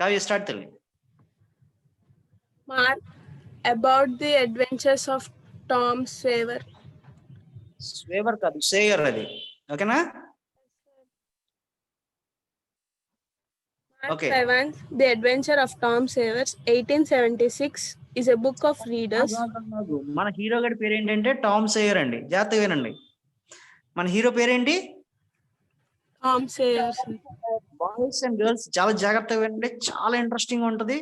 Kavya start తల్లి. Mark, about the adventures of Tom Sawyer. స్వేవర్ కాదు, Sawyer అది. ఓకేనా? Mark Okay. Evans, The Adventure of Tom Sawyer, 1876, is a book of readers. మన hero గడి పేరు ఏంటంటే టామ్ సేయర్ అండి. జాగ్రత్తగా వినండి. మన హీరో పేరేంటి? Tom Sawyer. Boys and girls చాలా జాగ్రత్తగా వినండి, చాలా ఇంట్రెస్టింగ్ ఉంటది.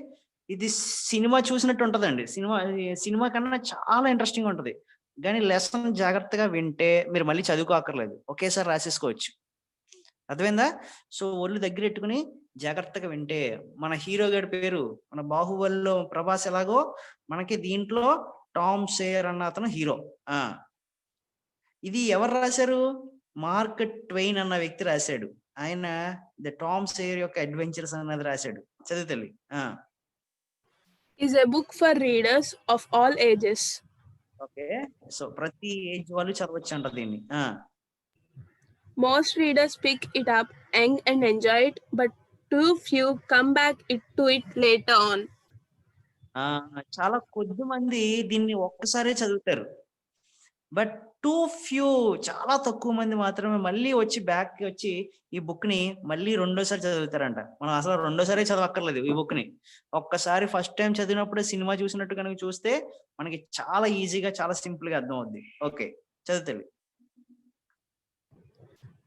ఇది సినిమా చూసినట్టు ఉంటదండి. సినిమా కన్నా చాలా ఇంట్రెస్టింగ్ ఉంటది. కానీ లెసన్ జాగ్రత్తగా వింటే మీరు మళ్ళీ చదువుకోక్కర్లేదు, ఒకేసారి రాసేసుకోవచ్చు. అర్థమైందా? సో ఒళ్ళు దగ్గర పెట్టుకుని జాగ్రత్తగా వింటే, మన హీరో గడి పేరు మన బాహుబలిలో ప్రభాస్ ఎలాగో మనకి దీంట్లో టామ్ సేయర్ అన్న అతను హీరో. ఇది ఎవరు రాశారు? మార్క్ ట్వెయిన్ అన్న వ్యక్తి రాశాడు. ఆయన ద టామ్ సేయర్ యొక్క అడ్వెంచర్స్ అన్నది రాశాడు. చదువు తల్లి. Is a book for readers of all ages. Okay, so ప్రతి ఏజ్ వాళ్ళు చదవచ్చు అంట దీన్ని. Most readers pick it up young and enjoy it, but too few come back to it later on. చాలా కొద్ది మంది దీన్ని ఒక్కసారే చదువుతారు. బట్ టూ ఫ్యూ, చాలా తక్కువ మంది మాత్రమే మళ్ళీ వచ్చి బ్యాక్ వచ్చి ఈ బుక్ ని మళ్ళీ రెండోసారి చదువుతారంట. మనం అసలు రెండోసారి చదవక్కర్లేదు ఈ బుక్ ని. ఒక్కసారి ఫస్ట్ టైం చదివినప్పుడే సినిమా చూసినట్టు కనుక చూస్తే మనకి చాలా ఈజీగా, చాలా సింపుల్ గా అర్థం అవుద్ది. Okay, చదువుతావి.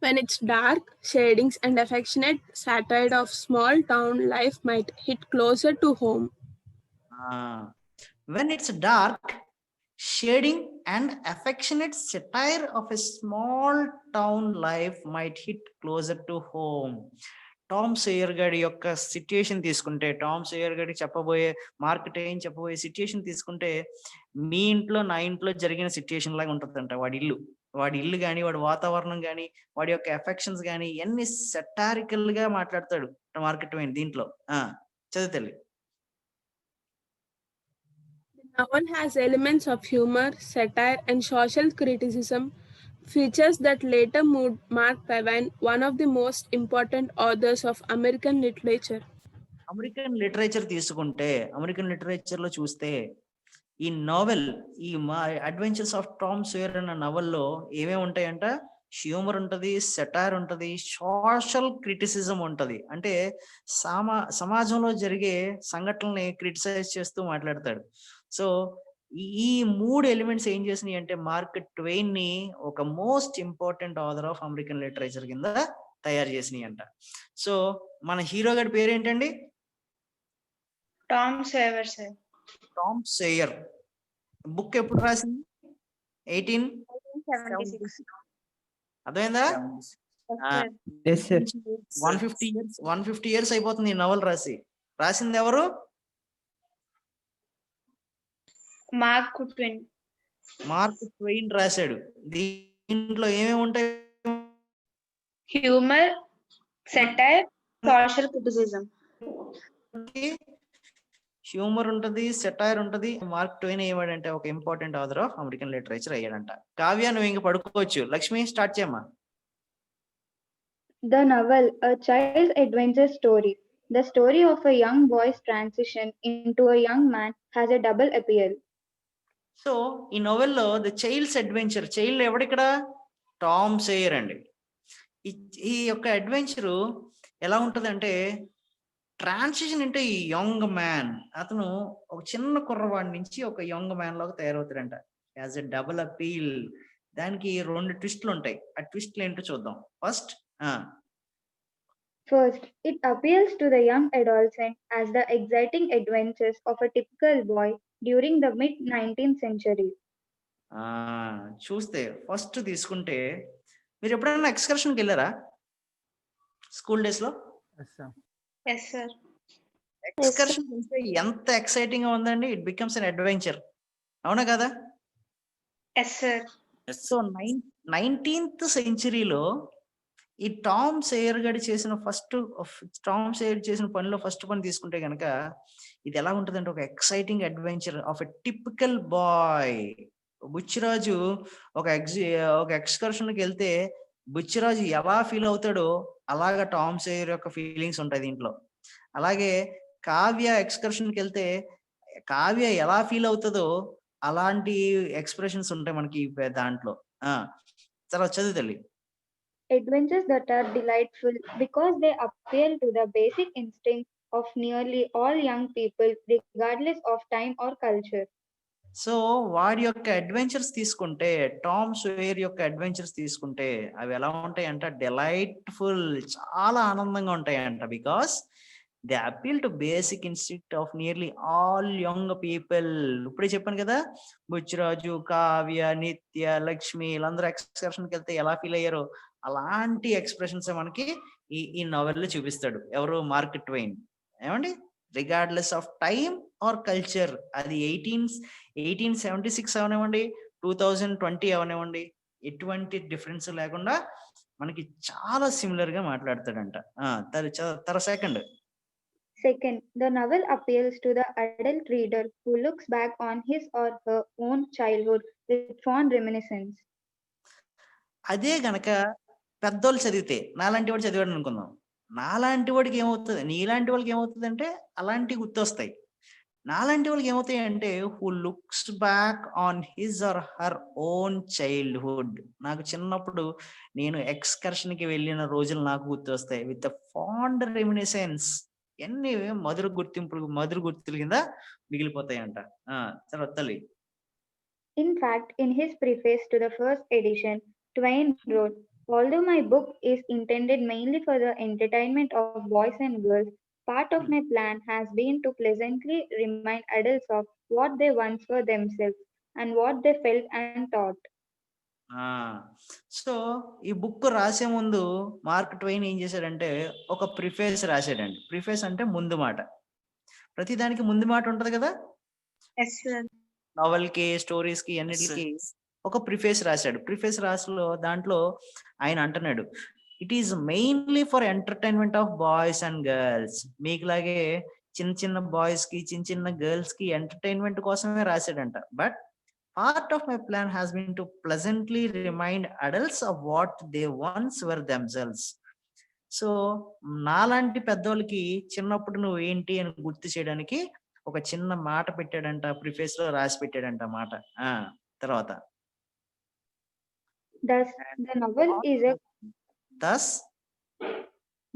When it's dark, shadings and affectionate satire of small town life might hit closer to home. When it's dark, shading and affectionate satire of a small town life might hit closer to home. Tom Sawyer గడి యొక్క situation తీసుకుంటే, Tom Sawyer గడి చెప్పబోయే mark Twain చెప్పబోయే situation తీసుకుంటే, మీ ఇంట్లో నా ఇంట్లో జరిగిన సిచ్యుయేషన్ లాగా ఉంటుందంట. వాడి ఇల్లు కానీ, వాడి వాతావరణం కానీ, వాడి యొక్క ఎఫెక్షన్స్ కానీ ఇవన్నీ సెటారికల్ గా మాట్లాడతాడు మార్క్ ట్వెయిన్ దీంట్లో. చదువుతల్లి. The novel has elements of humor, satire, and social criticism, features that later made Mark Twain one of the most important authors of American literature. American literature తీసుకుంటే, American literature లో చూస్తే ఈ novel, ఈ adventures of Tom Sawyer అన్న నవల్లో ఏమేమి ఉంటాయంట? Humour ఉంటది, satire ఉంటది, సోషల్ క్రిటిసిజం ఉంటది. అంటే సమాజంలో జరిగే సంఘటనల్ని క్రిటిసైజ్ చేస్తూ మాట్లాడతాడు. సో ఈ మూడు ఎలిమెంట్స్ ఏం చేసినాయి అంటే మార్క్ ట్వెయిన్ ని ఒక most important author of American literature కింద తయారు చేసినాయి అంట. సో మన హీరో గడి పేరేంటండి? Tom Sawyer sir. Tom Sawyer. Book ఎప్పుడు రాసింది? 1876. అర్థమైందా? 150 ఇయర్స్ అయిపోతుంది ఈ నవల్ రాసింది ఎవరు? మార్క్ ట్వెయిన్ రాశాడు. దీంట్లో ఏమేమి ఉంటాయి? Humour, satire, social criticism. Humour ఉంటది, సెటైర్ ఉంటది. మార్క్ ట్వెయిన్ ఏవాడంటే ఒక important author of American literature అయ్యాడంట. కావ్య, నువ్వు ఇంక పడుకోవచ్చు. లక్ష్మి, స్టార్ట్ చేయమ్మా. The novel, a child's adventure story. The story of a young boy's transition into a young man has a double appeal. So ఈ నోవెల్లో ద చైల్డ్స్ అడ్వెంచర్, చైల్డ్ ఎవడిక్కడ? Tom Sawyer అండి. ఈ యొక్క అడ్వెంచరు ఎలా ఉంటదంటే, ట్రాన్సిషన్ అంటే ఈ యంగ్ మ్యాన్, అతను ఒక చిన్న కుర్రవాడి నుంచి ఒక యంగ్ మ్యాన్ లాగా తయారవుతాడంట. As a double appeal. దానికి 2 ట్విస్ట్లు ఉంటాయి. ఆ ట్విస్ట్లు ఏంటో చూద్దాం. First, it appeals to the young adolescent as the exciting adventures of a typical boy during the mid-19th century. చూస్తే ఫస్ట్ తీసుకుంటే, మీరు ఎప్పుడైనా ఎక్స్కర్షన్కి వెళ్ళారా స్కూల్ డేస్ లో? Yes sir. ఎక్స్కర్షన్ అంటే ఎంత ఎక్సైటింగ్ గా ఉందండి. ఇట్ బికమ్స్ అన్ అడ్వెంచర్, అవునా కదా? Yes sir. సో 19th సెంచరీలో ఈ టామ్ సేయర్ గడి చేసిన పనిలో ఫస్ట్ పని తీసుకుంటే గనక ఇది ఎలా ఉంటుందంటే, ఒక exciting adventure of a typical boy. Buchiraju ఒక ఎక్స్కర్షన్కి వెళ్తే బుచ్చిరాజు ఎలా ఫీల్ అవుతాడో అలాగా టామ్ సేయర్ యొక్క ఫీలింగ్స్ ఉంటాయి దీంట్లో. అలాగే కావ్య ఎక్స్కర్షన్కి వెళ్తే కావ్య ఎలా ఫీల్ అవుతుందో అలాంటి ఎక్స్ప్రెషన్స్ ఉంటాయి మనకి దాంట్లో. తర్వాత చదువు తల్లి. Adventures that are delightful because they appeal to the basic instincts of nearly all young people, regardless of time or culture. So వాడి యొక్క అడ్వెంచర్స్ తీసుకుంటే, టామ్ సోయర్ యొక్క అడ్వెంచర్స్ తీసుకుంటే అవి ఎలా ఉంటాయంట, డిలైట్ఫుల్, చాలా ఆనందంగా ఉంటాయంట. Because they appeal to basic instinct of nearly all young people. ఇప్పుడే చెప్పాను కదా, బుచ్చిరాజు, కావ్య, నిత్య, లక్ష్మి వీళ్ళందరూ ఎక్స్కర్షన్కి వెళ్తే ఎలా ఫీల్ అయ్యారో అలాంటి ఎక్స్ప్రెషన్స్ మనకి ఈ నవెల్లో చూపిస్తాడు. ఎవరు? Mark Twain. ఏమండి, regardless of time or culture. అది 1876 అవనివ్వండి, 2020 అవనివ్వండి, ఎటువంటి డిఫరెన్స్ లేకుండా మనకి చాలా సిమిలర్ గా మాట్లాడతాడంట. Second. Second, the novel appeals to the adult reader who looks back on his or her own childhood with fond reminiscence. అదే గనక పెద్దోళ్ళు చదివితే, నాలాంటి వాడు చదివాడు అనుకుందాం, నాలాంటి వాడికి ఏమవుతుంది, నీలాంటి వాళ్ళకి ఏమవుతుంది అంటే అలాంటివి గుర్తొస్తాయి. నాలాంటి వాళ్ళకి ఏమవుతాయి అంటే who looks back on his or her own childhood. నాకు చిన్నప్పుడు నేను ఎక్స్కర్షన్ కి వెళ్ళిన రోజులు నాకు గుర్తొస్తాయి. With fond reminiscence. ఎన్ని మధుర గుర్తుల కింద మిగిలిపోతాయంట. తర్వాత తల్లి. In fact, in his preface to the first edition, Twain wrote, "Although my book is intended mainly for the entertainment of boys and girls, part of my plan has been to pleasantly remind adults of what they once were themselves and what they felt and thought." So ఈ book రాసే ముందు Mark Twain ఏం చేశాడంటే ఒక preface రాశాడండి. Preface అంటే ముందు మాట. ప్రతిదానికి ముందు మాట ఉంటది కదా, ఎస్ సార్. నావెల్ కి, స్టోరీస్ కి, అన్నిటికి ఒక ప్రిఫేస్ రాశాడు. ప్రిఫేస్ రాసులో దాంట్లో ఆయన అంటున్నాడు, it is mainly for entertainment of boys and girls. మీకులాగే చిన్న చిన్న బాయ్స్ కి, చిన్న చిన్న గర్ల్స్ కి ఎంటర్టైన్మెంట్ కోసమే రాశాడంట. But part of my plan has been to pleasantly remind adults of what they once were themselves. So నాలాంటి పెద్దోళ్ళకి చిన్నప్పుడు నువ్వు ఏంటి అని గుర్తు చేయడానికి ఒక చిన్న మాట పెట్టాడంట, ప్రిఫేస్ లో రాసి పెట్టాడంట మాట. తర్వాత Thus,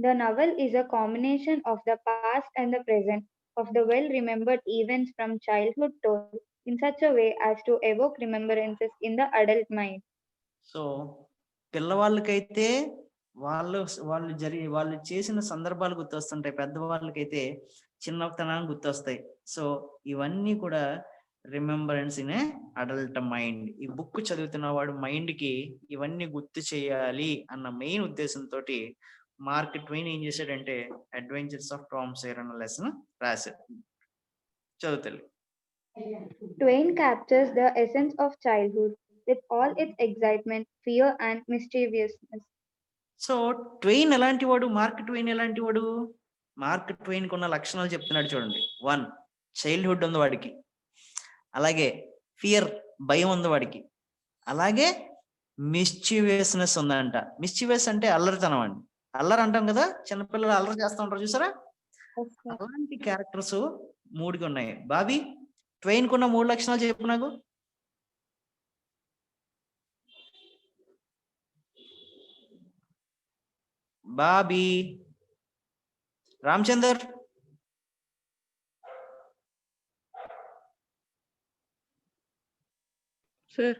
the novel is a combination of the past and the present, of the well-remembered events from childhood told in such a way as to evoke remembrances in the adult mind. So పిల్లవాళ్ళకైతే వాళ్ళు చేసిన సందర్భాలు గుర్తొస్తుంటాయి, పెద్దవాళ్ళకైతే చిన్నతనాన్ని గుర్తొస్తాయి. So ఇవన్నీ కూడా remembrance in a adult mind. ఈ book చదువుతున్న వాడు మైండ్ కి ఇవన్నీ గుర్తు చేయాలి అన్న మెయిన్ ఉద్దేశంతో మార్క్ ట్వైన్ ఏం చేశాడంటే అడ్వెంచర్స్ ఆఫ్ టామ్ సోయర్ అన్న లెసన్ రాశాడు. చదువుతాడు. Twain captures the essence of childhood with all its excitement, fear, and mischievousness. So twine ఎలాంటి వాడు? మార్క్ ట్వైన్ ఎలాంటి వాడు? మార్క్ ట్వైన్ కున్న లక్షణాలు చెప్తున్నాడు చూడండి. 1, చైల్డ్హుడ్ ఉంది వాడికి. అలాగే ఫియర్, భయం ఉంది వాడికి. అలాగే మిస్చివియస్నెస్ ఉందంట. మిస్చివియస్ అంటే అల్లరితనం అండి. అల్లరి అంటాం కదా, చిన్నపిల్లలు అల్లరి చేస్తూ ఉంటారు చూసారా, అలాంటి క్యారెక్టర్స్ 3 ఉన్నాయి. బాబీ, ట్వైన్ కున్న 3 లక్షణాలు చెప్పు నాకు. Bobby, Ramachandar, sir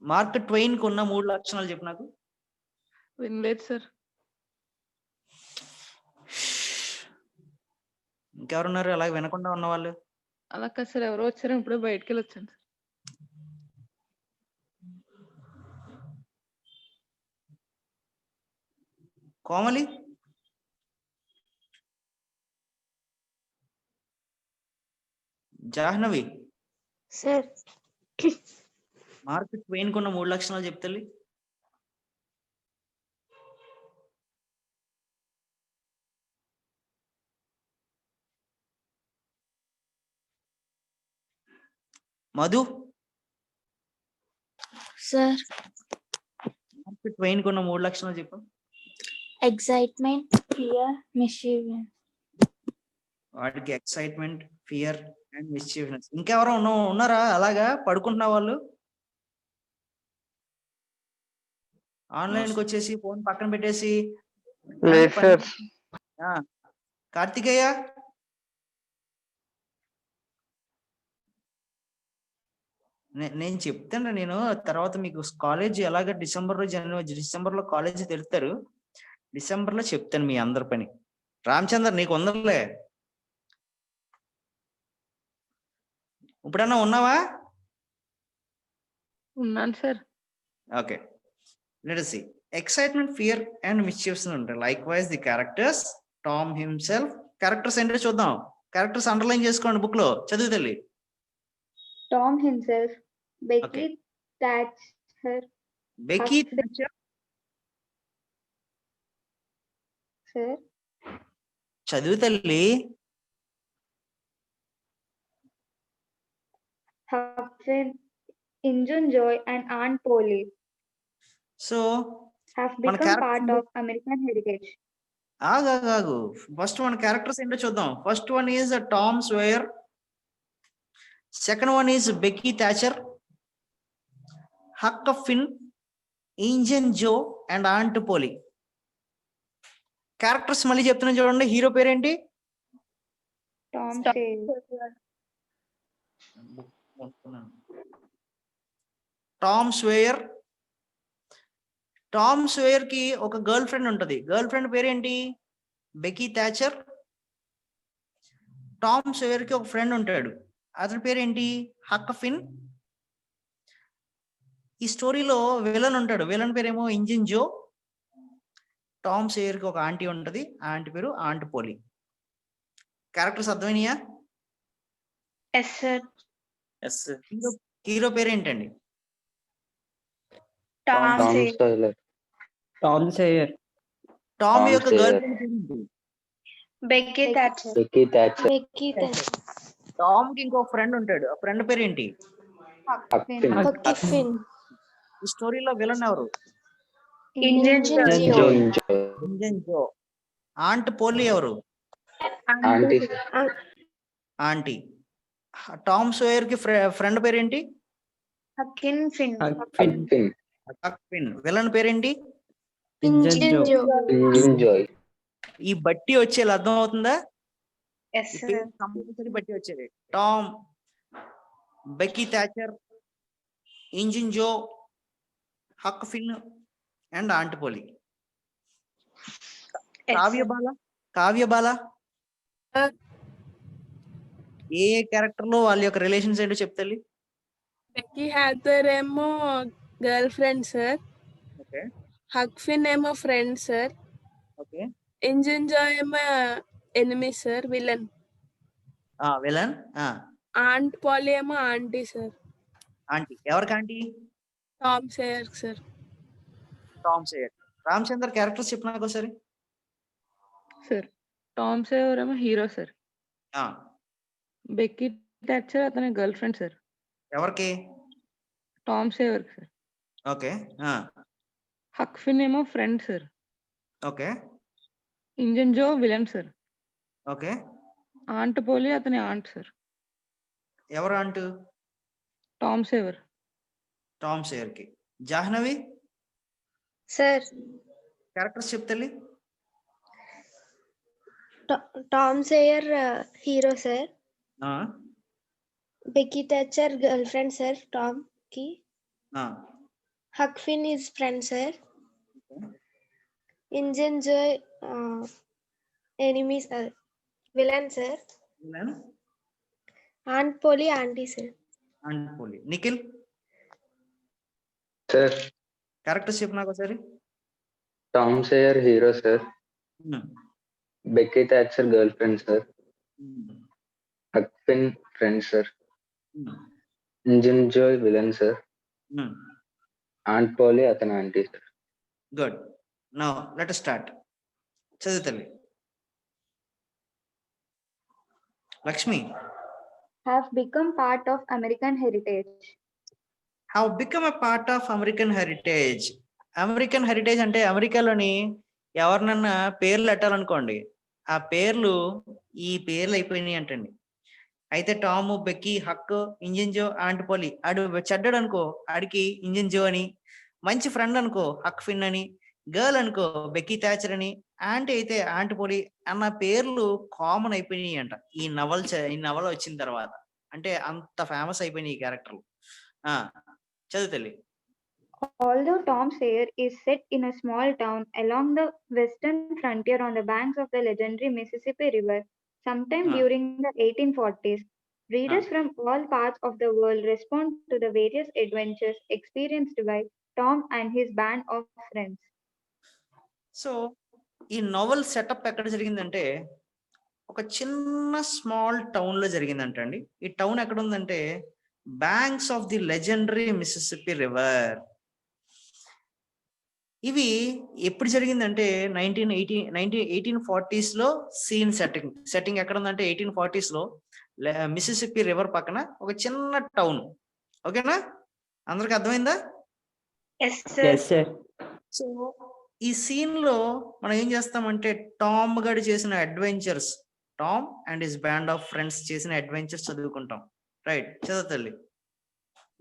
Mark Twain కున్న 3 లక్షణాలు చెప్పు నాకు. వినలేదు సార్. ఇంకెవరున్నారు అలా వినకుండా ఉన్న వాళ్ళు? అలా కాదు సార్, ఎవరో వచ్చారు, ఇప్పుడే బయటకు వెళ్ళి వచ్చాను. Komali, Jahnavi, sir. Mark Twain కున్న 3 లక్షణాలు చెప్తల్లి. మధు, సార్ మార్క్ ట్వైన్ కున్న 3 లక్షణాలు చెప్పు. Excitement, fear, mischievous. వాటికి ఎక్సైట్మెంట్, ఫియర్ అండ్ మిస్చీవ్నెస్. ఇంకెవరో ఉన్నారా అలాగా పడుకుంటున్న వాళ్ళు? ఆన్లైన్కి వచ్చేసి ఫోన్ పక్కన పెట్టేసి లేదు సార్. ఆ, కార్తికేయ నేను చెప్తాను. నేను తర్వాత మీకు కాలేజ్ ఎలాగ డిసెంబర్లో కాలేజ్ తెలుస్తారు. డిసెంబర్లో చెప్తాను మీ అందరి పని. రామచంద్ర నీకు ఉందలే, ఇప్పుడన్నా ఉన్నావా? ఉన్నాను sir. Okay, let us see. Excitement, fear and mischievous ఉంటాయి. Likewise the characters, Tom himself. Characters ఏంటో చూద్దాం. క్యారెక్టర్స్ అండర్లైన్ చేసుకోండి, బుక్ లో చదువు తల్లి. Tom himself, Becky Okay. Thatcher, Becky sir, చదువు తల్లి. Huck Finn, Injun Joy, and Aunt Polly సో have మన become part characters- of American heritage. ఆగు, ఫస్ట్ మన క్యారెక్టర్స్ ఏంటో చూద్దాం. First one is Tom Sawyer, second one is Becky Thatcher, Huck Finn, Injun Joe and Aunt Polly. Characters మళ్ళీ చెప్తున్నా చూడండి. Hero పేరేంటి? Tom Sawyer, Tom Sawyer. Tom Sawyer కి ఒక గర్ల్ ఫ్రెండ్ ఉంటది. గర్ల్ ఫ్రెండ్ పేరేంటి? Becky Thatcher. టామ్ స్వేయర్ కి ఒక ఫ్రెండ్ ఉంటాడు, అతని పేరేంటి? హక్ ఫిన్. ఈ స్టోరీలో విలన్ ఉంటాడు, విలన్ పేరేమో ఇంజిన్ జో. టామ్ సేయర్ కి ఒక ఆంటీ ఉంటది, ఆ ఆంటీ పేరు ఆంట్ పోలీ. క్యారెక్టర్స్ అర్థమైనయా? Yes, sir. హీరో పేరేంటండి? Tom Tom Sawyer. Sawyer. Tom Sawyer. Tom Tom యొక్క Sawyer. గర్ల్ ఫ్రెండ్ పేరేంటి? Becky Thatcher. Becky Thatcher. Becky Thatcher. Tom కి ఇంకో ఫ్రెండ్ ఉంటాడు, ఆ ఫ్రెండ్ పేరేంటి? Huck Finn. Huck Finn. ఈ స్టోరీలో విలన్ ఎవరు? Injun Injun Joe. Joe. Enjoy. Injun Joe. Aunt Polly ఎవరు? Auntie. ఆంటీ. టామ్ సోయర్ కి ఫ్రెండ్ పేరేంటి? Huckin Finn. Huck Huck Finn. Finn. Huck Finn. Villain పేరేంటి? Injun Joe. Enjoy. ఈ బట్టి వచ్చేది అర్థం అవుతుందా? Yes, sir. కంపల్సరీ బట్టి వచ్చేది. Tom, Becky Thatcher, Injun Joe, Huck Finn and Aunt Polly. Yes, Kavyabala ఏ క్యారెక్టర్ లో వాళ్ళ యొక్క రిలేషన్స్ ఏంటో చెప్తాలి. బెక్కీ హ్యాథర్ ఏమో girl friend sir. Okay Huck Finn ఏమో friend sir. Okay Injun Joe ఏమో enemy sir, villain. Villain. Aunt Polly ఏమో ఆంటీ సార్. ఆంటీ ఎవరికి auntie? Tom Sawyer sir. Tom Sawyer. Ramachandra characters చెప్పినా ఒకసారి. సార్ టామ్ సేవర్ ఏమో hero sir. Becky Thatcher అతని girl friend sir. ఎవరికి? Tom Sawyer sir. Okay Huck Finn ఏమో friend sir. Okay Injun Joe villain sir. Okay Aunt Polly అతని aunt sir. ఎవరు aunt? Tom Sawyer. Tom Sawyer కి. Jahnavi Sir. Characters చెప్తాలి. Tom Sawyer, hero, sir. ఆ, Becky Thatcher, girlfriend, sir. Tom ki. ఆ, Huck Finn is friend, sir. Injun Joy, enemy, sir. Villain, sir. Villain Aunt Polly, auntie, sir. Aunt Polly. Nikhil Sir. Characters చెప్పినా ఒకసారి. Tom Sawyer hero sir. Becky Thatcher girlfriend sir. Huck Finn friend sir. Injun Joy villain sir. Aunt Polly అతని auntie sir. Good. Now let us start. చదువు తల్లి. Lakshmi. have become part of American heritage. Have become a part of American heritage. American heritage అంటే అమెరికాలోని ఎవరినన్నా పేర్లు పెట్టాలనుకోండి, ఆ పేర్లు ఈ పేర్లు అయిపోయినాయి అంటండి. అయితే టాము, బెక్కీ, హక్, ఇంజిన్ జో, ఆంట్ పోలి. ఆడు చెడ్డాడు అనుకో, ఆడికి ఇంజిన్ జో అని. మంచి ఫ్రెండ్ అనుకో హక్ ఫిన్ అని. గర్ల్ అనుకో బెక్కీ థాచర్ అని. ఆంటీ అయితే ఆంట్ పోలి అన్న పేర్లు కామన్ అయిపోయినాయి అంట ఈ నవల వచ్చిన తర్వాత. అంటే అంత ఫేమస్ అయిపోయినాయి ఈ క్యారెక్టర్లు. చదువు తల్లి. Although Tom Sawyer is set in a small town along the western frontier on the banks of the legendary Mississippi River, sometime Ah. during the 1840s, readers from all parts of the world respond to the various adventures experienced by Tom and his band of friends. So ఈ novel setup ఎక్కడ జరిగిందంటే ఒక చిన్న small town లో జరిగిందంట అండి. ఈ town ఎక్కడ ఉందంటే banks of the legendary Mississippi river. ఇవి ఎప్పుడు జరిగిందంటే 1840s లో సీన్ సెట్టింగ్ ఎక్కడ ఉందంటే 1840s లో మిసిసిపి రివర్ పక్కన ఒక చిన్న టౌన్. ఓకేనా, అందరికి అర్థమైందా? Yes, sir. సో ఈ సీన్ లో మనం ఏం చేస్తామంటే టామ్ గడి చేసిన adventures, Tom and his band of friends చేసిన అడ్వెంచర్స్ చదువుకుంటాం. రైట్, చదువు తల్లి.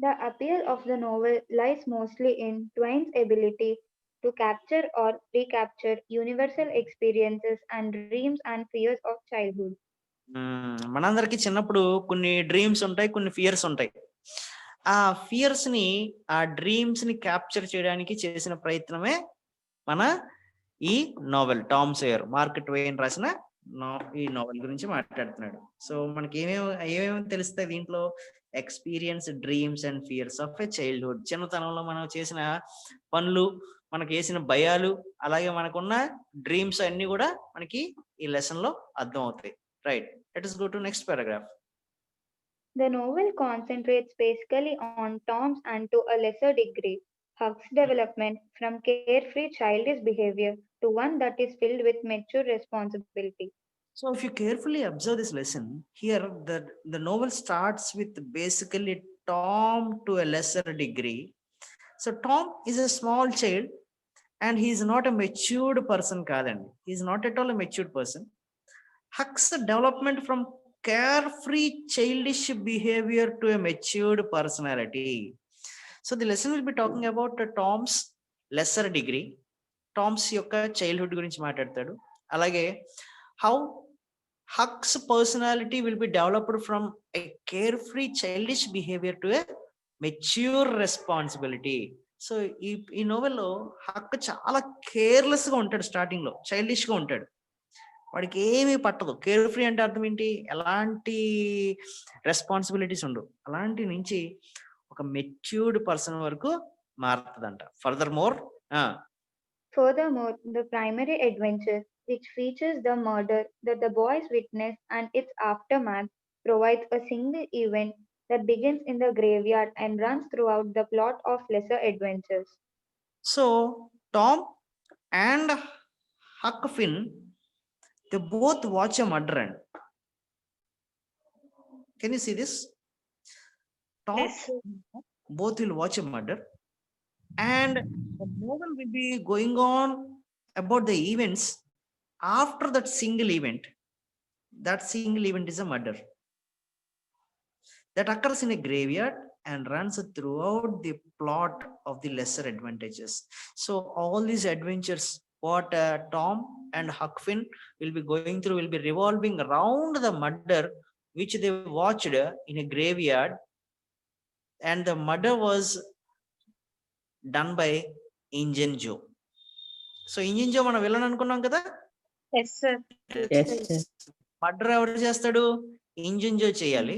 The appeal of the novel lies mostly in Twain's ability to capture or recapture universal experiences and dreams and fears of childhood. మనందరికి చిన్నప్పుడు కొన్ని dreams ఉంటాయి, కొన్ని fears ఉంటాయి. ఆ ఫియర్స్ ని, ఆ డ్రీమ్స్ ని క్యాప్చర్ చేయడానికి చేసిన ప్రయత్నమే మన ఈ novel. Tom sower, mark Twain రాసిన ఈ నోవెల్ గురించి మాట్లాడుతున్నాడు. సో మనకి ఏమేమి తెలుస్తాయి దీంట్లో? Experience, dreams and fears of a childhood. చిన్నతనంలో మనం చేసిన పనులు, మనకి వేసిన భయాలు, అలాగే మనకున్న డ్రీమ్స్ అన్ని కూడా మనకి ఈ లెసన్ లో అర్థం అవుతాయి. Right, let us go to next paragraph. The novel concentrates basically on Tom's and to a lesser degree Huck's development from carefree childish behavior to one that is filled with mature responsibility. So if you carefully observe this lesson, here the novel starts with basically Tom to a lesser degree. So Tom is a small child and he is not a matured person kadandi. He is not at all a matured person. Huck's development from carefree childish behavior to a matured personality. So the lesson will be talking about Tom's lesser degree. Tom's యొక్క childhood గురించి మాట్లాడతాడు. అలాగే how Huck's personality will be developed from a carefree childish behavior to a mature responsibility. So ఈ నోవెల్లో హక్ చాలా careless గా ఉంటాడు. Starting లో childish గా ఉంటాడు, వాడికి ఏమీ పట్టదు. కేర్ ఫ్రీ అంటే అర్థం ఏంటి? ఎలాంటి రెస్పాన్సిబిలిటీస్ ఉండవు. అలాంటి నుంచి ఒక మెచ్యూర్డ్ పర్సన్ వరకు మారుతుందంట. Furthermore, the primary adventure, which features the murder that the boys witness and its aftermath, provides a single event that begins in the graveyard and runs throughout the plot of lesser adventures. So Tom and Huck Finn, they both watch a murder. And can you see this? Tom, Yes. both will watch a murder, and the novel will be going on about the events after that single event. That single event is a murder that occurs in a graveyard and runs throughout the plot of the lesser advantages. So all these adventures, what Tom and Huck Finn will be going through, will be revolving around the murder which they watched in a graveyard, and the murder was done by Injun Joe. So Injun Joe మనం villain అనుకున్నాం కదా. Yes, sir. Yes, sir. Murder ఎవరు చేస్తాడు? Engine జో చేయాలి.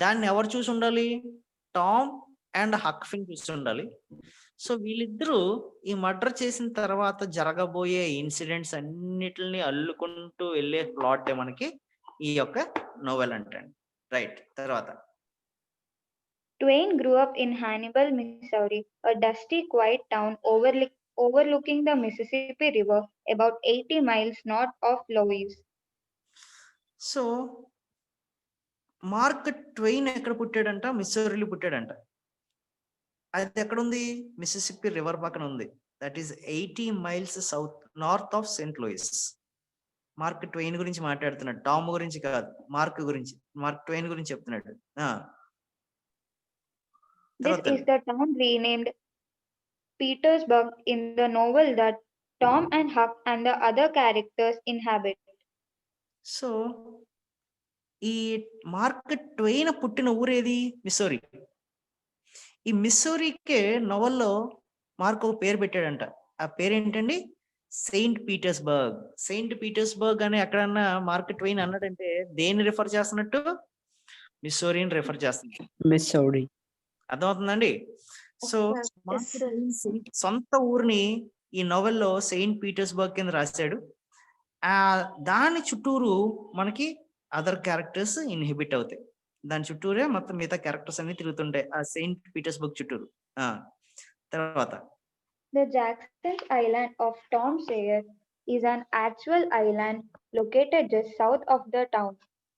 దాన్ని ఎవరు చూసి ఉండాలి? టామ్ అండ్ హక్ ఫిన్ చూసి ఉండాలి. సో వీళ్ళిద్దరూ ఈ మర్డర్ చేసిన తర్వాత జరగబోయే ఇన్సిడెంట్స్ అన్నిటిని అల్లుకుంటూ వెళ్ళే ప్లాట్ మనకి ఈ యొక్క నోవెల్ అంటండి. రైట్, తర్వాత Twain grew up in Hannibal, Missouri, a dusty, quiet town overlooking the Mississippi River about 80 miles north of Louis. So mark Twain ఎక్కడ పుట్టాడంట? మిస్సౌరీలో పుట్టాడంట. అది ఎక్కడ ఉంది? మిసిసిపి రివర్ పక్కన ఉంది. That is 80 miles north of Saint Louis. Mark Twain గురించి మాట్లాడుతున్నాడు, Tom గురించి కాదు, మార్క్ ట్వెయిన్ గురించి చెప్తున్నాడు. This is the town renamed Petersburg in the novel that Tom and Huck and the other characters inhabit. So ఈ mark Twain పుట్టిన ఊరేది? Missouri. ఈ మిస్సోరీకే నవల్లో mark ఒక పేరు పెట్టాడంట. ఆ పేరేంటండి? Saint Petersburg. సెయింట్ పీటర్స్బర్గ్ అని ఎక్కడన్నా మార్క్ ట్వెయిన్ అన్నాడంటే దేన్ని రిఫర్ చేస్తున్నట్టు? మిస్సోరీని రిఫర్ చేస్తున్నాడు. మిస్సౌరీ. అర్థమవుతుందండి? సో సొంత ఊరిని ఈ నవల్లో సెయింట్ పీటర్స్బర్గ్ కింద రాశాడు. దాని చుట్టూరు మనకి అదర్ క్యారెక్టర్స్ ఇన్హిబిట్ అవుతాయి. దాని చుట్టూరే మొత్తం మిగతా క్యారెక్టర్స్ అన్ని తిరుగుతుంటాయి ఆ సెయింట్ పీటర్స్బర్గ్ చుట్టూరు. తర్వాత The Jackson's Island of Tom Sawyer is an actual island located just south of the town,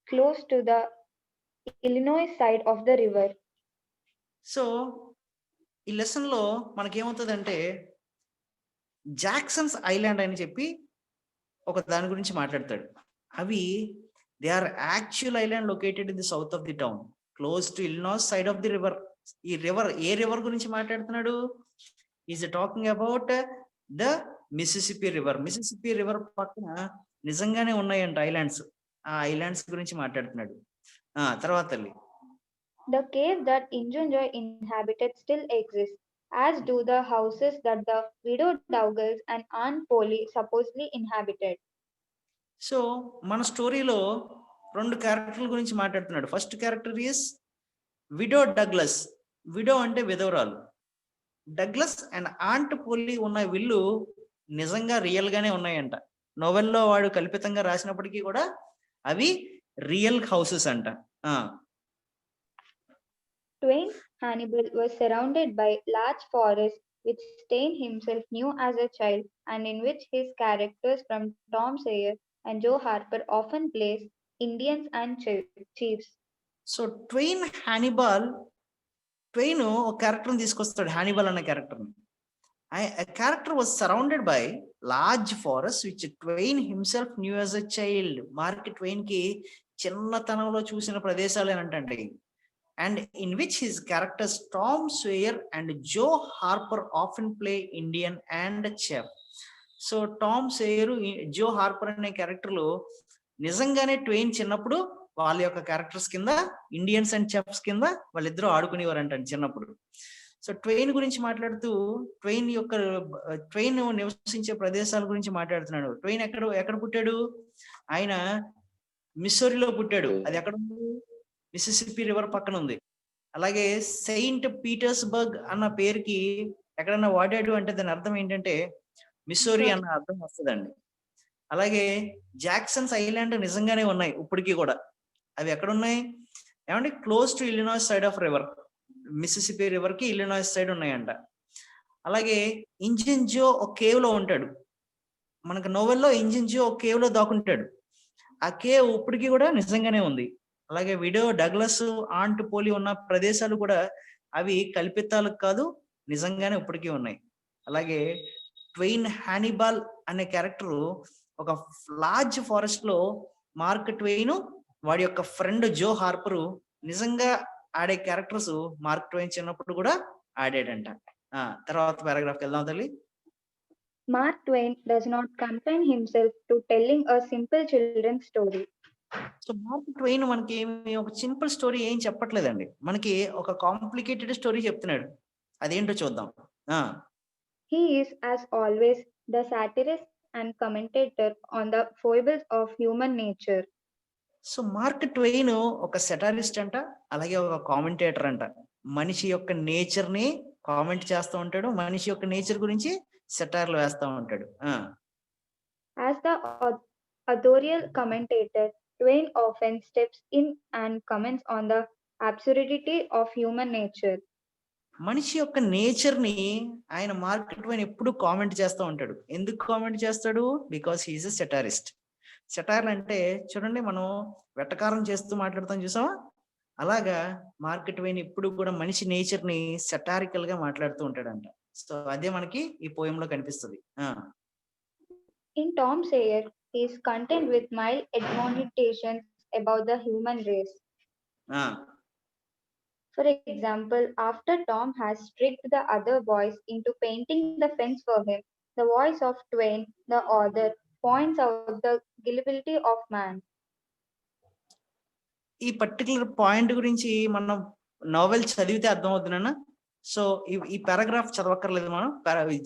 close to the Illinois side of the river. So ఈ lesson లో మనకేమవుతుందంటే జాక్సన్స్ ఐలాండ్ అని చెప్పి ఒక దాని గురించి మాట్లాడతాడు. అవి they are actual island located in the south of the town, close to Illinois side of the river. ఈ రివర్ ఏ రివర్ గురించి మాట్లాడుతున్నాడు? Is talking about the Mississippi river. Mississippi river పక్కన నిజంగానే ఉన్నాయంట ఐలాండ్స్. ఆ ఐలాండ్స్ గురించి మాట్లాడుతున్నాడు. తర్వాత The cave that Injun Joy inhabited still exists, as do the houses that the widow Douglas and Aunt Polly supposedly inhabited. So మన స్టోరీలో 2 క్యారెక్టర్ల గురించి మాట్లాడుతున్నాడు. First character is widow Douglas. Widow అంటే విధవరాలు. డగ్లస్ అండ్ ఆంట్ పోలీ ఉన్న విల్లు నిజంగా real గానే ఉన్నాయంట. నోవెల్లో వాడు కల్పితంగా రాసినప్పటికీ కూడా అవి రియల్ హౌసెస్ అంట. Twain Hannibal was surrounded by large forests which Stein himself knew as a child and in which his characters from Tom Sawyer and Joe Harper often plays Indians and chiefs. So Twain ఒక క్యారెక్టర్ని తీసుకొస్తాడు, హానిబల్ అనే క్యారెక్టర్ని. Character was surrounded by large forest which Twain himself new as a child. Mark Twain కి చిన్నతనంలో చూసిన ప్రదేశాలు ఏనంటండి. And in which his characters Tom Sawyer and Joe Harper often play Indian and chef. So Tom Sawyer, Joe Harper అనే క్యారెక్టర్లు నిజంగానే Twain చిన్నప్పుడు వాళ్ళ యొక్క క్యారెక్టర్స్ కింద ఇండియన్స్ అండ్ చెఫ్స్ కింద వాళ్ళిద్దరూ ఆడుకునేవారంట చిన్నప్పుడు. సో ట్వెయిన్ గురించి మాట్లాడుతూ ట్వెయిన్ నివసించే ప్రదేశాల గురించి మాట్లాడుతున్నాడు. ట్వెయిన్ ఎక్కడ పుట్టాడు? ఆయన మిస్సోరీలో పుట్టాడు. అది ఎక్కడ ఉంది? మిసిసిపి రివర్ పక్కన ఉంది. అలాగే సెయింట్ పీటర్స్బర్గ్ అన్న పేరుకి ఎక్కడన్నా వాడాడు అంటే దాని అర్థం ఏంటంటే మిస్సోరీ అన్న అర్థం వస్తుందండి. అలాగే జాక్సన్స్ ఐలాండ్ నిజంగానే ఉన్నాయి ఇప్పటికీ కూడా. అవి ఎక్కడ ఉన్నాయి ఏమంటే close to Illinois side of river. Mississippi river కి ఇల్లినాయిస్ సైడ్ ఉన్నాయంట. అలాగే ఇంజిన్ జో ఒక కేవ్ లో ఉంటాడు. మనకు నోవెల్లో ఇంజిన్ జో ఒక కేవ్ లో దాక్కుంటాడు. ఆ కేవ్ ఇప్పటికీ కూడా నిజంగానే ఉంది. అలాగే విడో డగ్లస్, ఆంట్ పోలి ఉన్న ప్రదేశాలు కూడా అవి కల్పితాలకు కాదు, నిజంగానే ఇప్పటికీ ఉన్నాయి. అలాగే ట్వెయిన్ హానిబాల్ అనే క్యారెక్టర్ ఒక లార్జ్ ఫారెస్ట్ లో మార్క్ ట్వెయిన్ వాడి యొక్క ఫ్రెండ్ జో హార్పర్ నిజంగా ఆడే క్యారెక్టర్స్ మార్క్ ట్వెయిన్ చిన్నప్పుడు కూడా ఆడాడంట. తర్వాత పారాగ్రాఫ్కి వెళ్దాం తల్లి. Mark Twain does not confine himself to telling a simple children's story. So mark Twain మనకి ఒక సింపుల్ స్టోరీ ఏం చెప్పట్లేదండి, మనకి ఒక కాంప్లికేటెడ్ స్టోరీ చెప్తున్నాడు. అదేంటో చూద్దాం. He is, as always, the satirist and commentator on the foibles of human nature. So mark Twain ఒక సెటారిస్ట్ అంట, అలాగే ఒక కామెంటేటర్ అంట. మనిషి యొక్క నేచర్ ని కామెంట్ చేస్తూ ఉంటాడు, మనిషి యొక్క నేచర్ గురించి సెటార్లు వేస్తూ ఉంటాడు. As the authorial commentator, Twain often steps in and comments on the absurdity of human nature. మనిషి యొక్క నేచర్ ని ఆయన మార్క్ ట్వెయిన్ ఎప్పుడు కామెంట్ చేస్తూ ఉంటాడు. ఎందుకు కామెంట్ చేస్తాడు? బికాస్ హీఈస్ ఎ సెటారిస్ట్. సెటార్ అంటే చూడండి, మనం వెటకారం చేస్తూ మాట్లాడుతాం చూసావా, అలాగా మార్క్ ట్వెయిన్ ఎప్పుడు కూడా మనిషి నేచర్ ని సెటారికల్ గా మాట్లాడుతూ ఉంటాడంట. సో అదే మనకి ఈ పోయంలో కనిపిస్తుంది. In Tom Sawyer, he is content with mild admonitions about the human race. For example, after Tom has tricked the other boys into painting the fence for him, the voice of Twain, the author, points out the gullibility of man. ఈ particular point గురించి మనం novel చదివితే అర్థం అవుతుందన్న. So ఈ paragraph చదవక్కర్లేదు, మనం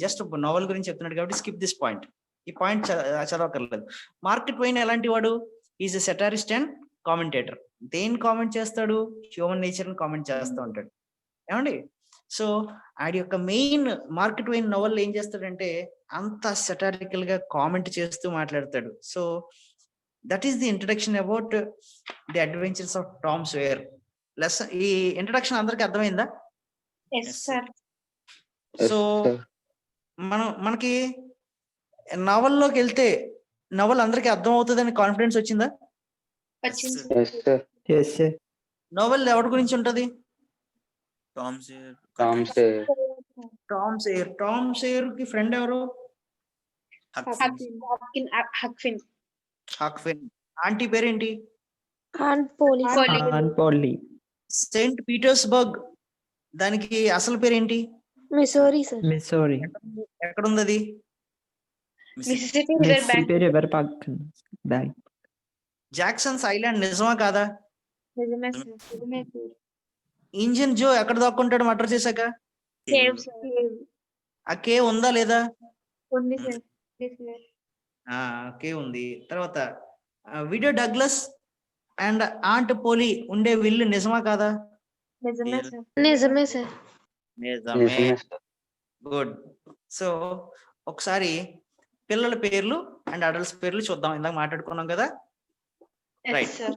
just novel గురించి చెప్తున్నాడు కాబట్టి స్కిప్ దిస్ పాయింట్. ఈ పాయింట్ చదవక్కర్లేదు. మార్క్ ట్వైన్ ఎలాంటి వాడు? Is a satirist and commentator. దేని కామెంట్ చేస్తాడు? హ్యూమన్ నేచర్ ని కామెంట్ చేస్తూ ఉంటాడు. ఏమండి? సో ఆడి యొక్క మెయిన్ మార్క్ ట్వైన్ నోవెల్ ఏం చేస్తాడంటే అంత సెటారికల్ గా కామెంట్ చేస్తూ మాట్లాడతాడు. So that is the introduction about the adventures of Tom sower. Lesson ఈ ఇంట్రడక్షన్ అందరికి అర్థమైందా? Yes, sir. సో మనకి నవల్లోకి వెళ్తే నవల్ అందరికి అర్థం అవుతుందని కాన్ఫిడెన్స్ వచ్చిందా? వచ్చింది Yes, sir. నవల్ ఎవరి గురించి ఉంటది? Tom Sawyer. టామ్ సేయర్ కి ఫ్రెండ్ ఎవరు? హక్ఫిన్. హక్ఫిన్. ఆంటీ పేరేంటి? Aunt Polly. సెయింట్ పీటర్స్బర్గ్, దానికి అసలు పేరేంటి? Missouri, sir. ఎక్కడ ఉంది అది? Mississippi river bank. Jackson's island నిజమా కాదా? నిజమే సార్. ఇంజన్ జో ఎక్కడ దాక్కుంటాడు మర్డర్ చేశాక? Cave sir. ఆ కేవ్ ఉందా లేదా? ఉంది సార్. కేవ్ ఉంది. తర్వాత విడో డగ్లస్ అండ్ ఆంట్ పోలీ ఉండే విల్లు నిజమా కాదా? నిజమే Nizame, సార్. sir. నిజమే. గుడ్. సో ఒకసారి పిల్లల పేర్లు అండ్ అడల్ట్స్ పేర్లు చూద్దాం. ఇందాక మాట్లాడుకున్నాం కదా. Right. Yes sir.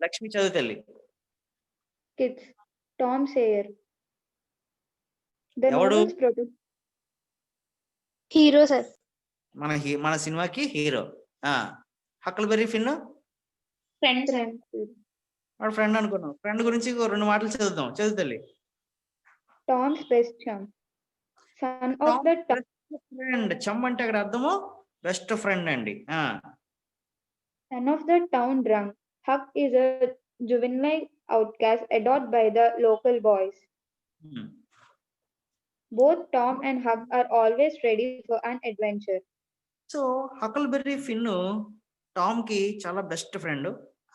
లక్ష్మి చదువు తల్లి. Kids, Tom Sawyer. The ఎవడు? novel's protagonist. Hero, sir. మన సినిమాకి హీరో. హక్కల్బెర్రీ ఫిన్ ఫ్రెండ్స్. వాడు ఫ్రెండ్ అనుకున్నాం. ఫ్రెండ్ గురించి 2 మాటలు చదువుదాం. చదువు తల్లి. Tom's best chum. Son of the friend. Chum అంటే అక్కడ అర్థము బెస్ట్ ఫ్రెండ్ అండి. son of the town drunk, Huck is a juvenile outcast adored by the local boys. Both Tom and Huck are always ready for an adventure. So Huckleberry Finn Tom కి చాలా best friend.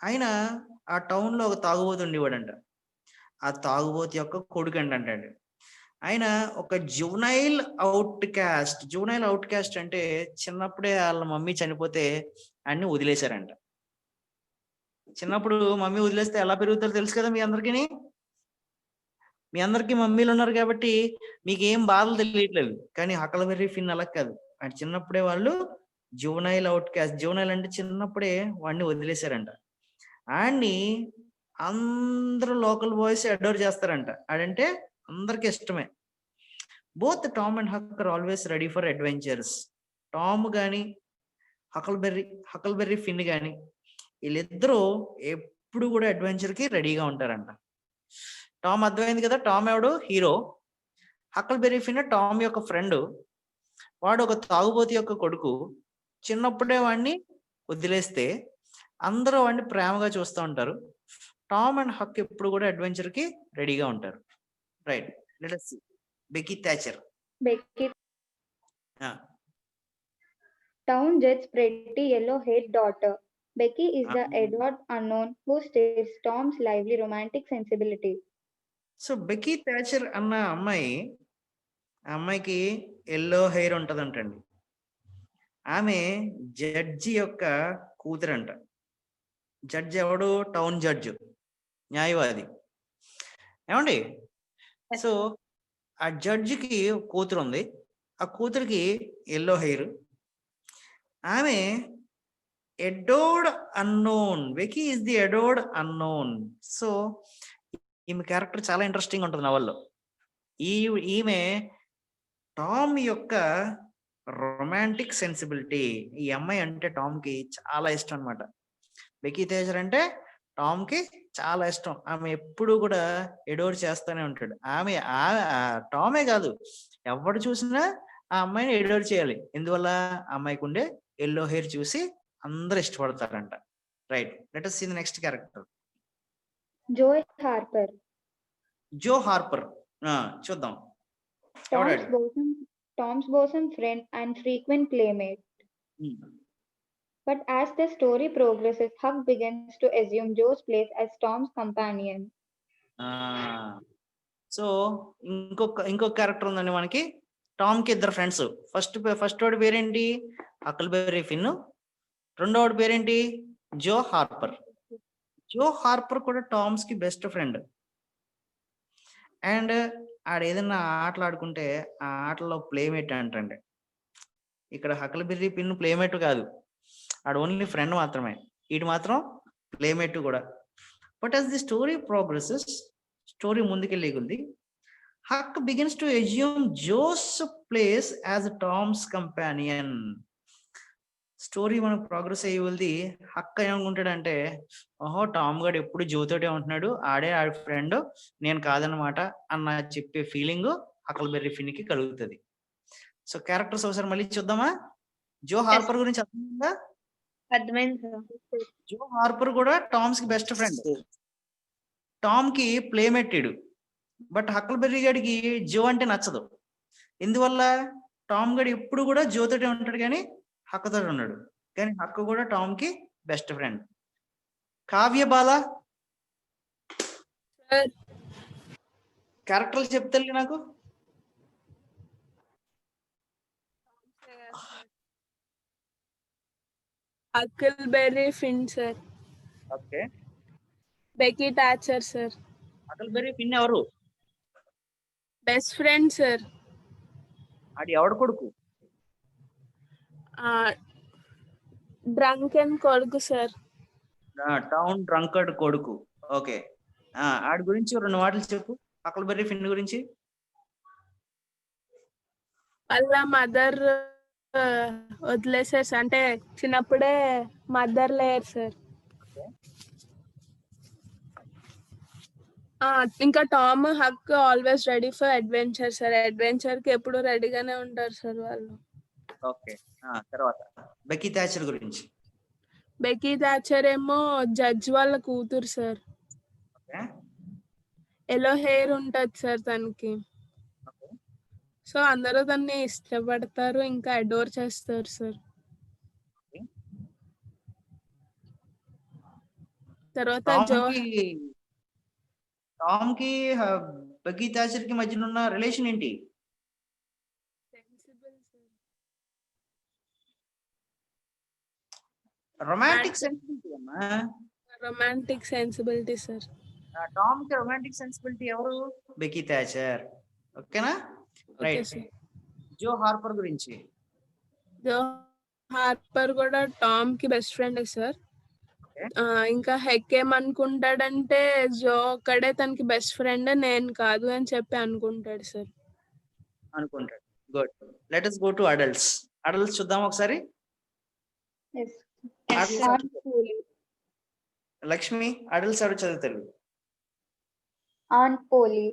ఆయన ఆ town లో ఒక తాగుబోతు ఉండేవాడంట. ఆ తాగుబోతు యొక్క కొడుకు అంటాడు. ఆయన ఒక జువనైల్ అవుట్ క్యాస్ట్ అంటే చిన్నప్పుడే వాళ్ళ మమ్మీ చనిపోతే అన్ని వదిలేశారంట. చిన్నప్పుడు మమ్మీ వదిలేస్తే ఎలా పెరుగుతారో తెలుసు కదా మీ అందరికీ. మీ అందరికీ మమ్మీలు ఉన్నారు కాబట్టి మీకు ఏం బాధలు తెలియట్లేదు. కానీ హక్కల్బెర్రీ ఫిన్ అలా కాదు. ఆయన చిన్నప్పుడే వాళ్ళు జువనైల్ అవుట్ క్యాస్ట్. జువనైల్ అంటే చిన్నప్పుడే వాడిని వదిలేశారంట. ఆడిని అందరూ లోకల్ బాయ్స్ అడోర్ చేస్తారంట. ఆడంటే అందరికి ఇష్టమే. Both Tom and Huck are always ready for adventures. Tom గాని హక్కల్బెర్రీ ఫిన్ గాని వీళ్ళిద్దరూ ఎప్పుడు కూడా అడ్వెంచర్ కి రెడీగా ఉంటారంట. టామ్ అర్థమైంది కదా. టామ్ ఎవడు? హీరో. హక్కల్బెర్రీ ఫిన్ టామ్ యొక్క ఫ్రెండ్. వాడు ఒక తాగుబోతు యొక్క కొడుకు. చిన్నప్పుడే వాడిని వదిలేస్తే అందరూ వాడిని ప్రేమగా చూస్తూ ఉంటారు. టామ్ అండ్ హక్ ఎప్పుడు కూడా అడ్వెంచర్ కి రెడీగా ఉంటారు. Right. Let us see. Becky Thatcher. Becky. Town Jed's pretty yellow-haired daughter. Becky is the Edward unknown who stirs Tom's lively romantic sensibility. So Becky Thatcher అన్న అమ్మాయికి ఎల్లో హెయిర్ ఉంటదంటండి. ఆమె judge యొక్క కూతురంట. Judge ఎవడు? Town judge, న్యాయవాది. ఏమండి? So ఆ జడ్జికి కూతురు ఉంది. ఆ కూతురికి ఎల్లో హెయిర్. ఆమె adored unknown. Becky is the adored unknown. So ఈమె క్యారెక్టర్ చాలా ఇంట్రెస్టింగ్ ఉంటుంది నవల్లో. ఈమె టామ్ యొక్క రొమాంటిక్ సెన్సిబిలిటీ. ఈ అమ్మాయి అంటే టామ్ కి చాలా ఇష్టం అనమాట. బెకీ థాచర్ అంటే టామ్ కి చాలా ఇష్టం. ఆమె ఎప్పుడు కూడా ఎడోర్ చేస్తూనే ఉంటాడు. టామే కాదు, ఎవడు చూసినా ఆ అమ్మాయిని ఎడోర్ చేయాలి. ఎందువల్ల? ఆ అమ్మాయికి ఉండే ఎల్లో హెయిర్ చూసి అందరు ఇష్టపడతారంట. Right, let us see the next character. Joy Harper, Joe Harper. చూద్దాం ఎవడాడు. Tom's bosom friend and frequent playmate. But as the story progresses, Huck begins to assume Joe's place as Tom's companion. So ఇంకొక character ఉందండి మనకి. Tom కి ఇద్దరు friends. First వాడి పేరేంటి? హకిల్బెర్రీ ఫిన్. రెండోవాడి పేరేంటి? జో హార్పర్. జో హార్పర్ కూడా టామ్స్ కి బెస్ట్ ఫ్రెండ్. అండ్ ఆడ ఏదైనా ఆటలు ఆడుకుంటే ఆ ఆటలో ప్లేమేట్ అంటండి. ఇక్కడ హకిల్బెర్రీ పిన్ ప్లేమేట్ కాదు, ఆడ ఓన్లీ ఫ్రెండ్ మాత్రమే. వీటి మాత్రం ప్లేమేట్ కూడా. But as the story progresses, story ముందుకెళ్ళే కొద్ది Huck begins to assume Joe's place as Tom's companion. Story మనకు ప్రోగ్రెస్ అయ్యే కొద్ది హక్ ఏమనుకుంటాడంటే, ఓహో టామ్ గడు ఎప్పుడు జోతోటే ఉంటున్నాడు, ఆడే ఆడి ఫ్రెండ్, నేను కాదనమాట అన్న చెప్పే ఫీలింగ్ హకిల్బెర్రీ ఫిన్ కి కలుగుతుంది. సో క్యారెక్టర్స్ ఒకసారి మళ్ళీ చూద్దామా? జో హార్పర్ గురించి అర్థమైందా? అర్థమైంది సార్. జో హార్పర్ కూడా టామ్స్ కి బెస్ట్ ఫ్రెండ్. టామ్ కి ప్లేమెట్టెడ్. బట్ హకిల్బెర్రీ గడికి జో అంటే నచ్చదు. ఎందువల్ల? టామ్ గడు ఎప్పుడు కూడా జోతోటే ఉంటాడు కానీ హక్కతో ఉన్నాడు. కానీ హక్కు కూడా టామ్ కి బెస్ట్ ఫ్రెండ్. కావ్యబాల క్యారెక్టర్లు చెప్తారు నాకు. Huckleberry Finn sir. Okay. Becky Thatcher sir. Huckleberry Finn ఎవరు? Best friend sir. అది ఎవడు కొడుకు? డ్రంకెన్ కొడుకు సార్. టౌన్ డ్రంకర్డ్ కొడుకు. ఓకే. ఆడి గురించి 2 మాటలు చెప్పు హకిల్బెర్రీ ఫిన్ గురించి. వాళ్ళ మదర్ వదిలేసారు సార్, అంటే చిన్నప్పుడే మదర్ లేరు సార్. ఇంకా Tom Huck always ready for adventure sir. Adventure కి ఎప్పుడు రెడీగానే ఉంటారు సార్ వాళ్ళు. ఓకే. తర్వాత బెకీ థాచర్ గురించి. బెకీ థాచర్ ఏమో జడ్జ్ వాళ్ళ కూతురు సార్. ఎల్లో హెయిర్ ఉంటది సార్ తనకి. సో అందరూ దాన్ని ఇష్టపడతారు, ఇంకా అడోర్ చేస్తారు సార్. తర్వాత టామ్ కి బెకీ థాచర్ కి మధ్యన ఉన్న రిలేషన్ ఏంటి? రొమాంటిక్ సెన్సిబిలిటీ అమ్మా. Romantic sensibility sir. టామ్ కి రొమాంటిక్ సెన్సిబిలిటీ ఎవరు? Becky Thatcher. ఓకేనా? రైట్. జో హార్పర్ గురించి. జో హార్పర్ కూడా టామ్ కి బెస్ట్ ఫ్రెండ్ సార్. ఇంకా హెక్ ఏమనుకుంటాడంటే జో ఒక్కడే తనకి బెస్ట్ ఫ్రెండ్, నేను కాదు అని చెప్పి అనుకుంటాడు సార్. అనుకుంటాడు. Good. Let us go to adults. Adults చూద్దాం ఒకసారి. లక్ష్మి, అడల్ట్స్ ఎవరు చదువుతారు? Aunt Polly,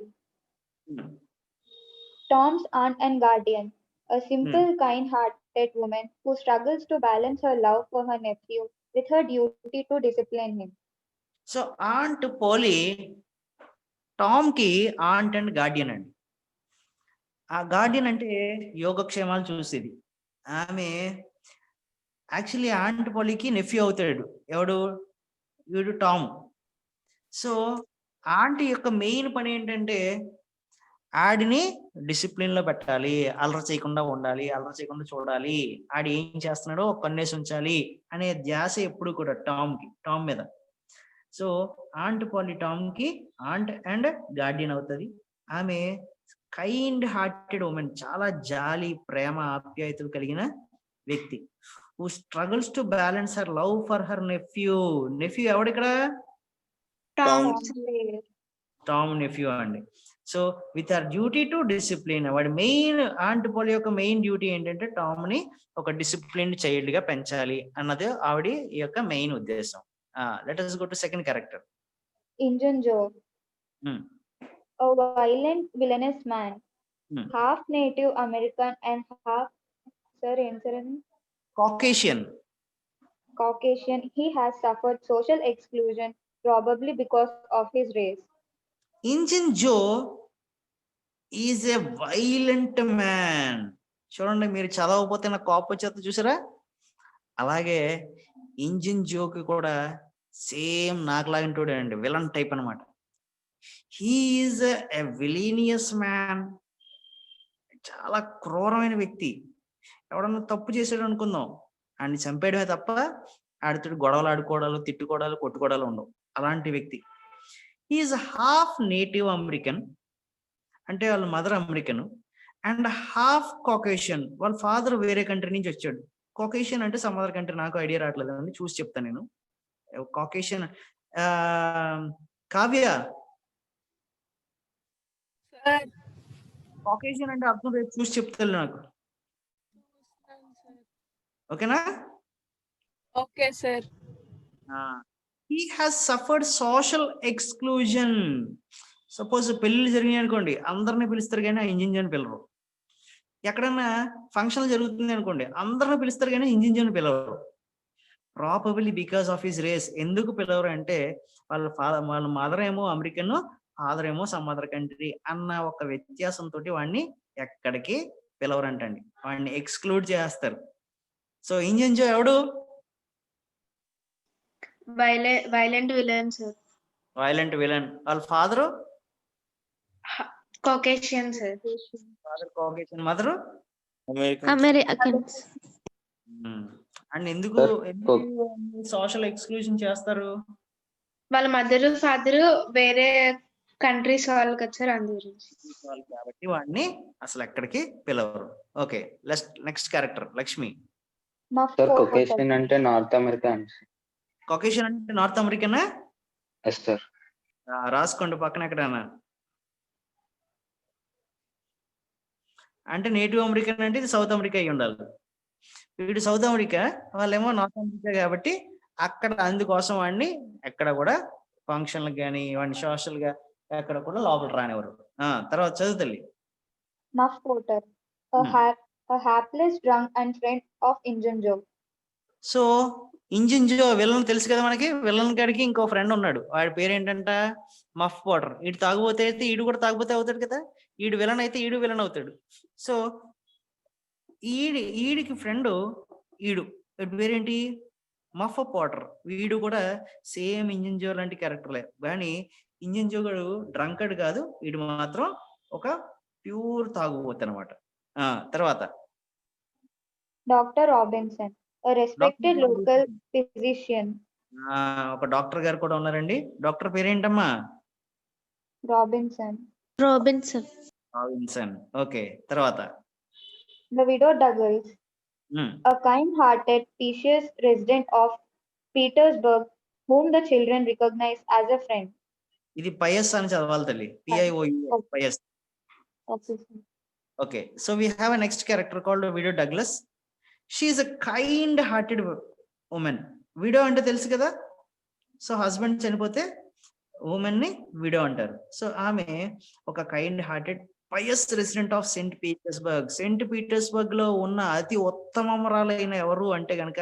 Tom's aunt and guardian, a simple, kind-hearted woman who struggles to balance her love for her nephew with her duty to discipline him. So Aunt Polly Tom కి aunt and guardian అండి. ఆ Guardian అంటే యోగక్షేమాలు చూసేది. ఆమె actually aunt పోలీకి nephew అవుతాడు. ఎవడు? వీడు టామ్. సో ఆంటీ యొక్క మెయిన్ పని ఏంటంటే ఆడిని డిసిప్లిన్ లో పెట్టాలి, అల్లరి చేయకుండా ఉండాలి, అల్లరి చేయకుండా చూడాలి, ఆడి ఏం చేస్తున్నాడో కన్నేసి ఉంచాలి అనే ధ్యాస ఎప్పుడు కూడా టామ్ మీద. సో ఆంట్ పోలీ టామ్ కి ఆంట్ అండ్ గార్డియన్ అవుతుంది. ఆమె కైండ్ హార్టెడ్ ఉమెన్, చాలా జాలి, ప్రేమ, ఆప్యాయతలు కలిగిన వ్యక్తి. Who struggles to balance her love for her nephew. Nephew ఎవడిక్కడ? టామ్ నెఫ్యూ అండి. So with her duty to discipline. వాడి మెయిన్ ఆంట్ పోలీ యొక్క మెయిన్ డ్యూటీ ఏంటంటే టామ్ ని ఒక డిసిప్లిన్ చైల్డ్ గా పెంచాలి అన్నది ఆవిడ యొక్క మెయిన్ ఉద్దేశం. Let us go to second character. Injun Joe, a violent, villainous man half Native American and half, sir, answer కాకేషియన్. Caucasian. He has suffered social exclusion probably because of his race. Injun Joe is a violent man. చూడండి, మీరు చదవకపోతే నాకు కోపం వచ్చేది చూసారా? అలాగే engine జోకి కూడా same నాకులాంటి అండి, విలన్ టైప్ అనమాట. హీఈస్ ఎ విలీనియస్ మ్యాన్. చాలా క్రూరమైన వ్యక్తి. ఎవడన్నా తప్పు చేసాడు అనుకుందాం, ఆడిని చంపేయడమే తప్ప ఆడితో గొడవలు ఆడుకోవడాలు, తిట్టుకోవడాలు, కొట్టుకోవడాలు ఉండవు. అలాంటి వ్యక్తి. హీఈస్ హాఫ్ నేటివ్ అమెరికన్, అంటే వాళ్ళ మదర్ అమెరికన్, అండ్ హాఫ్ కాకేషియన్, వాళ్ళ ఫాదర్ వేరే కంట్రీ నుంచి వచ్చాడు. కాకేషియన్ అంటే సమ్ అదర్ కంట్రీ, నాకు ఐడియా రావట్లేదు అండి, చూసి చెప్తాను నేను. కాకేషియన్ కావ్య, సార్ కాకేషియన్ అంటే అర్థం రేపు చూసి చెప్తాను నాకు, ఓకేనా? Okay sir. He has suffered social exclusion. Suppose పెళ్లిళ్ళు జరిగినాయి అనుకోండి, అందరిని పిలుస్తారు కానీ ఆ ఇంజిన్ జోన్ పిలవరు. ఎక్కడన్నా ఫంక్షన్ జరుగుతుంది అనుకోండి, అందరిని పిలుస్తారు కానీ ఇంజిన్ జోన్ పిలవరు. Probably because of his race. ఎందుకు పిలవరు అంటే వాళ్ళ మదర్ ఏమో అమెరికన్, ఫాదర్ ఏమో సమ్ అదర్ కంట్రీ అన్న ఒక వ్యత్యాసంతో వాడిని ఎక్కడికి పిలవరంటండి, వాడిని ఎక్స్క్లూడ్ చేస్తారు. సో ఇంజిన్ జో ఎవడు? Violent villain sir. Violent villain. వాళ్ళ father Caucasian sir. Father Caucasian, mother Americans. And ఎందుకు సోషల్ ఎక్స్క్లూజన్ చేస్తారు? వాళ్ళ మదర్ ఫాదర్ వేరే కంట్రీస్ వాళ్ళకి వచ్చారు, అందు గురించి. కాబట్టి వాడిని అసలు ఎక్కడికి పిలవరు. Okay, next character Lakshmi. Sir కొకేషన్ అంటే నార్త్ అమెరికా. కాకేషియన్ అంటే నార్త్ అమెరికనా? Yes sir. రాసుకోండి పక్కన ఎక్కడన్నా. అంటే నేటివ్ అమెరికన్ అంటే ఇది సౌత్ అమెరికా అయి ఉండాలి. వీడు సౌత్ అమెరికా, వాళ్ళేమో నార్త్ అమెరికా, కాబట్టి అక్కడ అందుకోసం వాడిని ఎక్కడ కూడా ఫంక్షన్లకు కానీ వాడిని సోషల్ గా ఎక్కడ కూడా లోపల రానివ్వరు. తర్వాత చదువుతల్లి. Muff Potter, a hapless drunk and friend of Injun Joe. So Injun Joe villain తెలుసు కదా మనకి. విలన్ గడికి ఇంకో ఫ్రెండ్ ఉన్నాడు, వాడి పేరు ఏంటంట? మఫ్ పోటర్. ఈడు తాగుబోతే అయితే ఈడు కూడా తాగుబోతే అవుతాడు కదా, ఈడు విలన్ అయితే ఈడు విలన్ అవుతాడు. సో ఈడికి ఫ్రెండ్ వీడి పేరేంటి? మఫ్ పోటర్. వీడు కూడా సేమ్ ఇంజిన్ జో లాంటి క్యారెక్టర్లే, కానీ ఇంజిన్ జో గడు డ్రంకర్డ్ కాదు, వీడు మాత్రం ఒక ప్యూర్ తాగుబోతు అనమాట. తర్వాత Dr. Robinson, a respected local physician. ఒక డాక్టర్ గారు కూడా ఉన్నారండి. డాక్టర్ పేరేంటమ్మా? Robinson. రాబిన్సన్. ఓకే, తర్వాత The widow Douglas, a kind-hearted, precious resident of Petersburg, whom the children recognize as a friend. ఇది పయస్ అని చదవాలి తల్లి, PIOUS, pious. Okay, sir. Okay, so we have a next character called widow Douglas. She is a kind-hearted woman. Widow అంటే తెలుసు కదా, so husband చనిపోతే women ని widow అంటారు. సో ఆమె ఒక kind hearted pious resident of Saint Petersburg. Saint Petersburg లో ఉన్న అతి ఉత్తమరాలైన ఎవరు అంటే గనక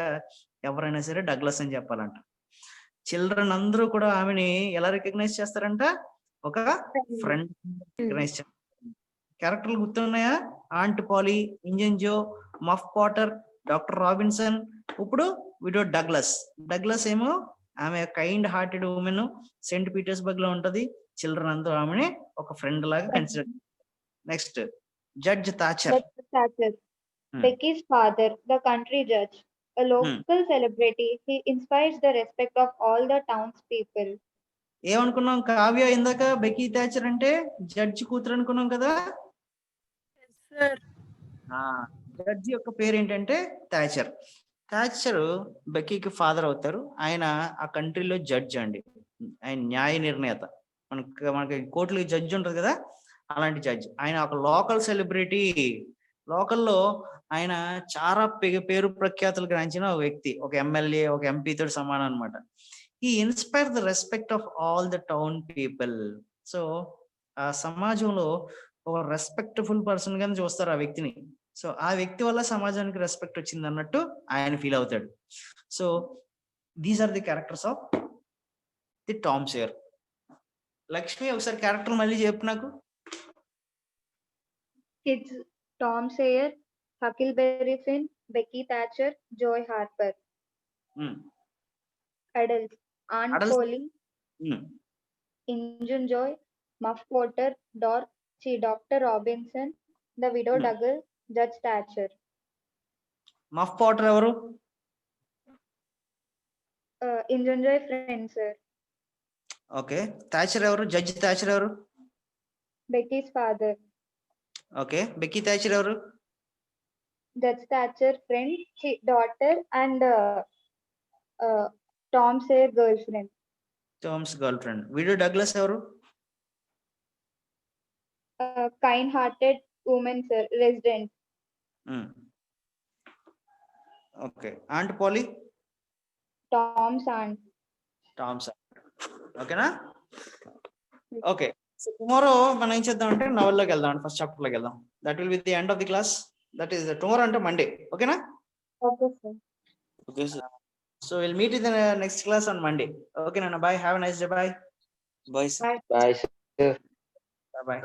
ఎవరైనా సరే డగ్లస్ అని చెప్పాలంట. చిల్డ్రన్ అందరూ కూడా ఆమెని ఎలా రికగ్నైజ్ చేస్తారంట? ఒక ఫ్రెండ్ రికగ్నైజ్ చేస్తారు. క్యారెక్టర్లు గుర్తున్నాయా? ఆంట్ పాలీ, ఇంజన్ జో, మఫ్ పాటర్, డాక్టర్ రాబిన్సన్, ఇప్పుడు విడో డగ్లస్. డగ్లస్ ఏమో ఆమె kind hearted women, Saint Petersburg లో ఉంటది. చిల్డ్రన్ అందరూ ఆమెని ఒక ఫ్రెండ్ లాగా consider. Next judge Thatcher. Becky's father, the country judge, a local celebrity. He inspires the respect of all the townspeople. ఏమనుకున్నాం కావ్య ఇందాక? బెకీ థాచర్ అంటే జడ్జి కూతురు అనుకున్నాం కదా. జడ్జి యొక్క పేరు ఏంటంటే థాచర్. థాచర్ బెక్కీకి ఫాదర్ అవుతారు. ఆయన ఆ కంట్రీలో జడ్జ్ అండి, ఆయన న్యాయ నిర్ణేత. మనకి కోర్టులో జడ్జి ఉంటుంది కదా, అలాంటి జడ్జ్. ఆయన ఒక లోకల్ సెలబ్రిటీ. లోకల్లో ఆయన చాలా పేరు ప్రఖ్యాతులు గ్రహించిన ఒక వ్యక్తి, ఒక ఎమ్మెల్యే, ఒక ఎంపీతో సమానం అనమాట. ఈ inspire the respect of all the town people. So ఆ సమాజంలో ఒక రెస్పెక్ట్ఫుల్ పర్సన్ గానే చూస్తారు ఆ వ్యక్తిని. సో ఆ వ్యక్తి వల్ల సమాజానికి రెస్పెక్ట్ వచ్చింది అన్నట్టు ఆయన ఫీల్ అవుతాడు. So these are the characters of the Tom Sawyer. Lakshmi ఒకసారి క్యారెక్టర్ మళ్ళీ చెప్పు నాకు. Kids: Tom Sawyer, Huckleberry Finn, Becky Thatcher, Joy Harper. Um, Adults: Aunt Adults? Polly, um, Injun Joy, Muff Potter, Dr. Robinson, The Widow Hmm. Douglas, Judge Thatcher. Muff Potter ఎవరు? Injun Joy friend, sir. Okay. Thatcher ఎవరు? Judge Thatcher ఎవరు? Becky's father. Okay. Becky Thatcher ఎవరు? Judge Thatcher friend, daughter, and Tom Sawyer girlfriend. Tom's girlfriend. Widow Douglas ఎవరు? Kind-hearted woman, sir. Resident. Um. Okay. Aunt Polly? Tom's aunt. Tom's. ఓకేనా? Okay. So tomorrow మనం ఏం చేద్దాం అంటే నవల్లోకి వెళ్దాం, first chapter లోకి వెళ్దాం. That will be the end of the class. That is tomorrow అంటే మండే. ఓకేనా? Okay, sir. Okay sir. So will meet in the next class on Monday. ఓకేనా? Bye. Have a nice day. Bye. Bye sir. Bye, sir. Bye.